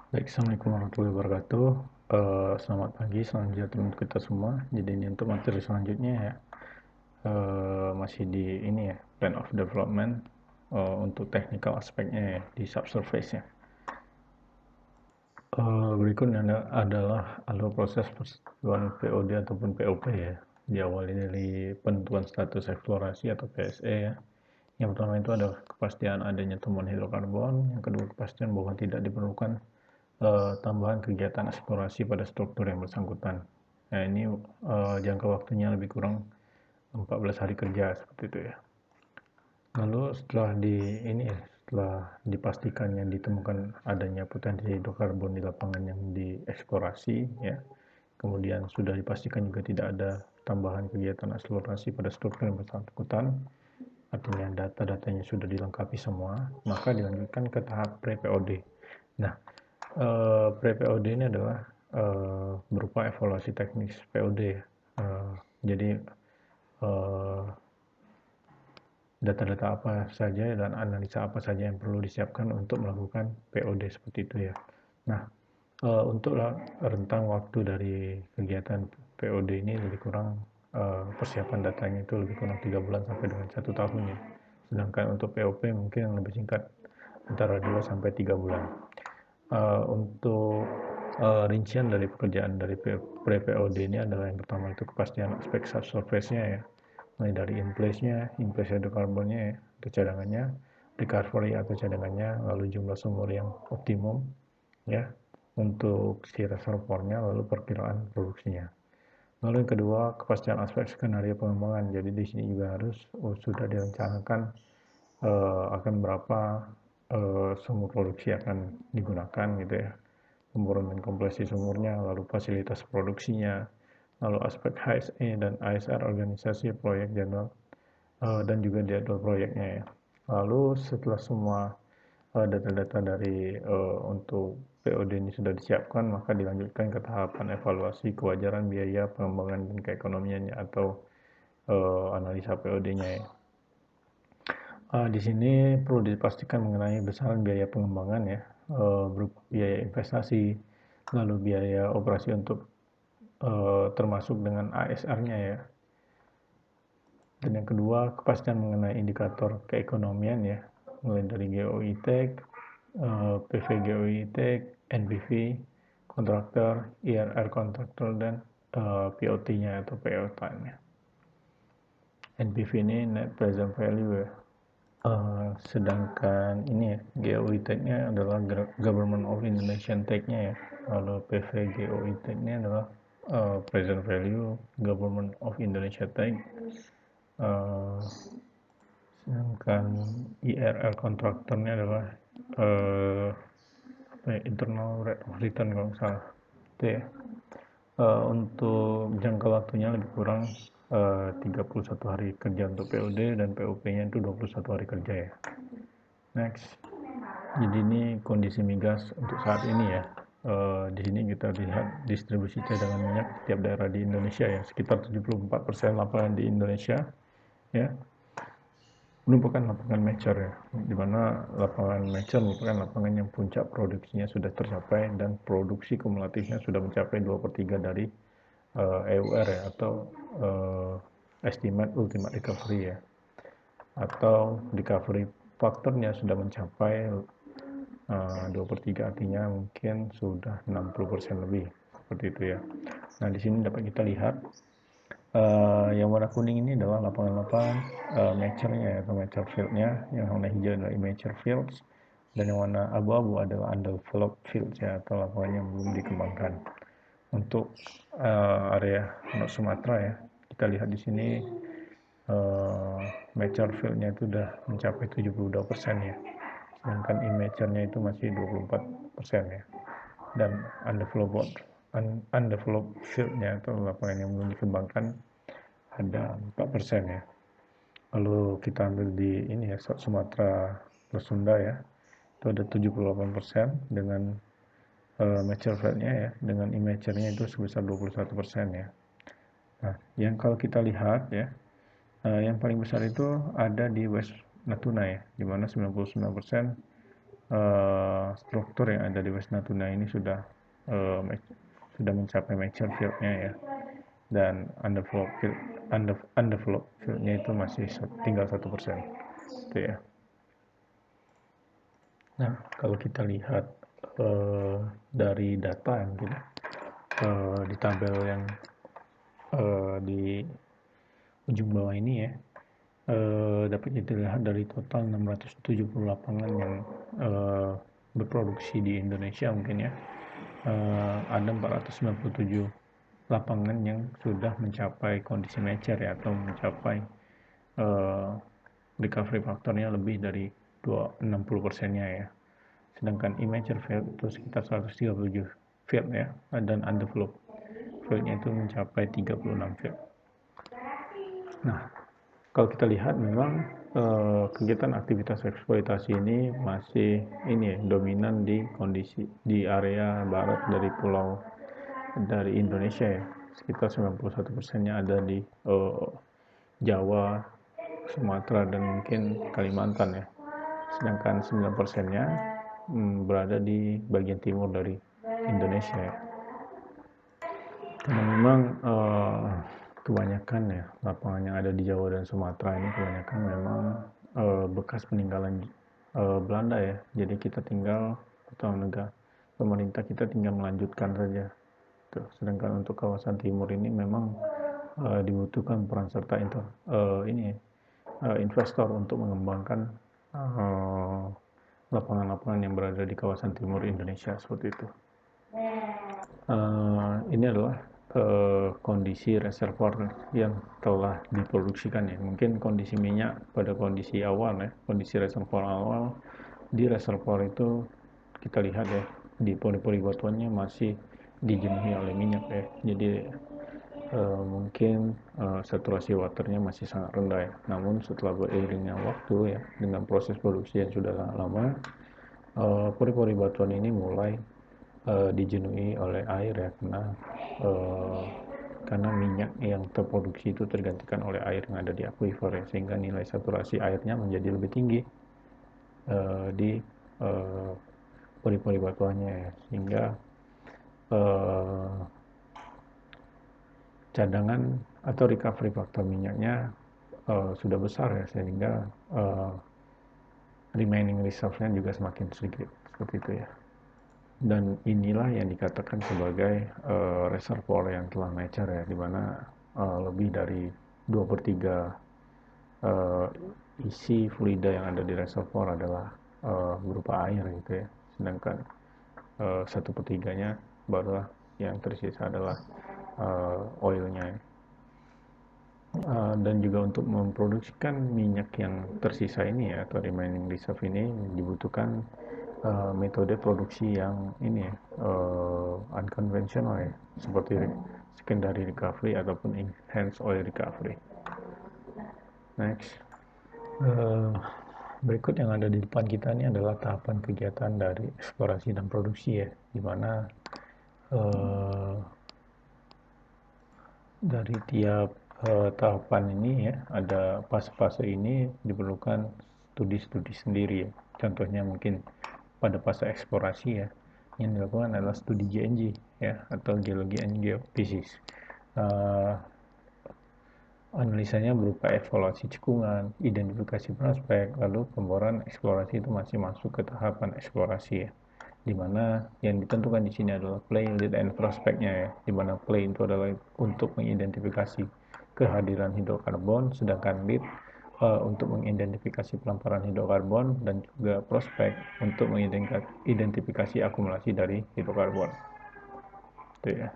Baik, Assalamualaikum warahmatullahi wabarakatuh. Selamat pagi, salam sejahtera untuk kita semua. Jadi ini untuk materi selanjutnya ya, masih di ini ya, plan of development untuk technical aspeknya ya, di subsurface ya. Berikutnya adalah alur proses persetujuan POD ataupun POP ya. Diawali dari penentuan status eksplorasi atau PSE ya. Yang pertama itu adalah kepastian adanya temuan hidrokarbon. Yang kedua, kepastian bahwa tidak diperlukan tambahan kegiatan eksplorasi pada struktur yang bersangkutan. Nah, ini jangka waktunya lebih kurang 14 hari kerja seperti itu ya. Lalu setelah dipastikannya ditemukan adanya potensi hidrokarbon di lapangan yang dieksplorasi ya. Kemudian sudah dipastikan juga tidak ada tambahan kegiatan eksplorasi pada struktur yang bersangkutan, artinya data-datanya sudah dilengkapi semua, maka dilanjutkan ke tahap pre-POD. Nah, pre-POD ini adalah berupa evaluasi teknis POD. Jadi eh, data-data apa saja dan analisa apa saja yang perlu disiapkan untuk melakukan POD seperti itu ya. Nah, untuk rentang waktu dari kegiatan POD ini lebih kurang persiapan datanya itu lebih kurang 3 bulan sampai dengan 1 tahun ya. Sedangkan untuk POP mungkin yang lebih singkat antara 2 sampai 3 bulan. Untuk rincian dari pekerjaan dari pre-POD ini adalah yang pertama itu kepastian aspek subsurface-nya ya, mulai dari in place-nya, in place hydrocarbonnya ya, atau cadangannya, recovery atau cadangannya, lalu jumlah sumur yang optimum ya untuk si reservoirnya, lalu perkiraan produksinya. Lalu yang kedua, kepastian aspek skenario pengembangan. Jadi di sini juga harus sudah direncanakan akan berapa sumur produksi akan digunakan gitu ya, pemburuan dan kompresi sumurnya, lalu fasilitas produksinya, lalu aspek HSE dan ASR organisasi proyek general dan juga jadwal proyeknya ya. Lalu setelah semua data-data dari untuk POD ini sudah disiapkan, maka dilanjutkan ke tahapan evaluasi kewajaran biaya pengembangan dan keekonomiannya atau analisa POD-nya ya. Di sini perlu dipastikan mengenai besaran biaya pengembangan ya, berupa biaya investasi, lalu biaya operasi untuk termasuk dengan ASR-nya ya. Dan yang kedua, kepastian mengenai indikator keekonomian ya, mulai dari GOI-TEK, PV GOI-TEK, NPV, kontraktor, IRR kontraktor, dan POT-nya atau PO time-nya. NPV ini net present value ya. Sedangkan ini ya, GOI tag-nya adalah Government of Indonesian tag-nya ya. Lalu PV GOI tag-nya adalah present value Government of Indonesia tag. Sedangkan IRR kontraktornya adalah internal rate of return kalau nggak salah. Itu ya. Untuk jangka waktunya lebih kurang 31 hari kerja untuk POD dan POP-nya itu 21 hari kerja ya. Next. Jadi ini kondisi migas untuk saat ini ya. Di sini kita lihat distribusi cadangan minyak tiap daerah di Indonesia ya. Sekitar 74% lapangan di Indonesia ya merupakan lapangan mature ya. Di mana lapangan mature merupakan lapangan yang puncak produksinya sudah tercapai dan produksi kumulatifnya sudah mencapai 2/3 dari EUR ya, atau estimate ultimate recovery ya, atau recovery faktornya sudah mencapai 2/3, artinya mungkin sudah 60% lebih seperti itu ya. Nah di sini dapat kita lihat yang warna kuning ini adalah lapangan-lapangan mature-nya ya, atau mature field-nya, yang warna hijau adalah immature fields, dan yang warna abu-abu adalah undeveloped fields ya, atau lapangan yang belum dikembangkan. Untuk area North Sumatera ya, kita lihat di sini mature field-nya itu sudah mencapai 72% ya, sedangkan immature-nya itu masih 24% ya, dan undeveloped field-nya atau lapangan yang belum dikembangkan ada 4% ya. Lalu kita ambil di ini ya, Sumatera plus Sunda ya, itu ada 78% dengan mature field-nya ya, dengan immature-nya itu sebesar 21% ya. Nah, yang kalau kita lihat ya, yang paling besar itu ada di West Natuna ya, di mana 99% struktur yang ada di West Natuna ini sudah mencapai mature fieldnya ya, dan undeveloped fieldnya itu masih tinggal 1% gitu ya. Nah, kalau kita lihat dari data yang di tabel yang di ujung bawah ini ya, dapat kita lihat dari total 670 lapangan yang berproduksi di Indonesia mungkin ya, ada 497 lapangan yang sudah mencapai kondisi mature ya, atau mencapai recovery faktornya lebih dari 60%-nya ya. Sedangkan immature field itu sekitar 137 field ya, dan undeveloped fieldnya itu mencapai 36 field. Nah, kalau kita lihat memang kegiatan aktivitas eksploitasi ini masih dominan di area barat dari Indonesia ya. Sekitar 91%-nya ada di Jawa, Sumatera, dan mungkin Kalimantan ya. Sedangkan 9%-nya berada di bagian timur dari Indonesia ya. Karena memang kebanyakan ya lapangan yang ada di Jawa dan Sumatera ini kebanyakan memang bekas peninggalan Belanda ya. Jadi kita tinggal, atau pemerintah kita tinggal melanjutkan saja. Tuh. Sedangkan untuk kawasan timur ini memang dibutuhkan peran serta investor untuk mengembangkan lapangan-lapangan yang berada di kawasan timur Indonesia seperti itu. Ini adalah kondisi reservoir yang telah diproduksikan ya. Mungkin kondisi minyak pada kondisi awal ya, kondisi reservoir awal. Di reservoir itu kita lihat ya, di pori-pori batuannya masih dijenuhi oleh minyak ya. Jadi mungkin saturasi waternya masih sangat rendah ya. Namun setelah beriringnya waktu ya, dengan proses produksi yang sudah lama, pori-pori batuan ini mulai dijenuhi oleh air ya, karena minyak yang terproduksi itu tergantikan oleh air yang ada di akuifer ya, sehingga nilai saturasi airnya menjadi lebih tinggi di pori-pori batuannya ya, sehingga cadangan atau recovery faktor minyaknya sudah besar ya, sehingga remaining reserve-nya juga semakin sedikit seperti itu ya. Dan inilah yang dikatakan sebagai reservoir yang telah mature ya, dimana lebih dari 2/3 isi fluida yang ada di reservoir adalah berupa air gitu ya, sedangkan 1/3-nya barulah yang tersisa adalah oilnya ya. Dan juga untuk memproduksikan minyak yang tersisa ini ya, atau remaining reserve ini, dibutuhkan metode produksi yang unconventional ya, seperti secondary recovery ataupun enhanced oil recovery. Next, berikut yang ada di depan kita ini adalah tahapan kegiatan dari eksplorasi dan produksi ya, di mana dari tiap tahapan ini ya, ada fase-fase ini diperlukan studi-studi sendiri ya. Contohnya mungkin pada fase eksplorasi ya, yang dilakukan adalah studi GNG ya, atau geologi and geophysics. Analisanya berupa evaluasi cekungan, identifikasi prospek, lalu pemboran eksplorasi itu masih masuk ke tahapan eksplorasi ya, di mana yang ditentukan di sini adalah play, lead, and prospeknya ya, di mana play itu adalah untuk mengidentifikasi kehadiran hidrokarbon, sedangkan lead untuk mengidentifikasi pelamparan hidrokarbon, dan juga prospek untuk mengidentifikasi akumulasi dari hidrokarbon. Itu ya.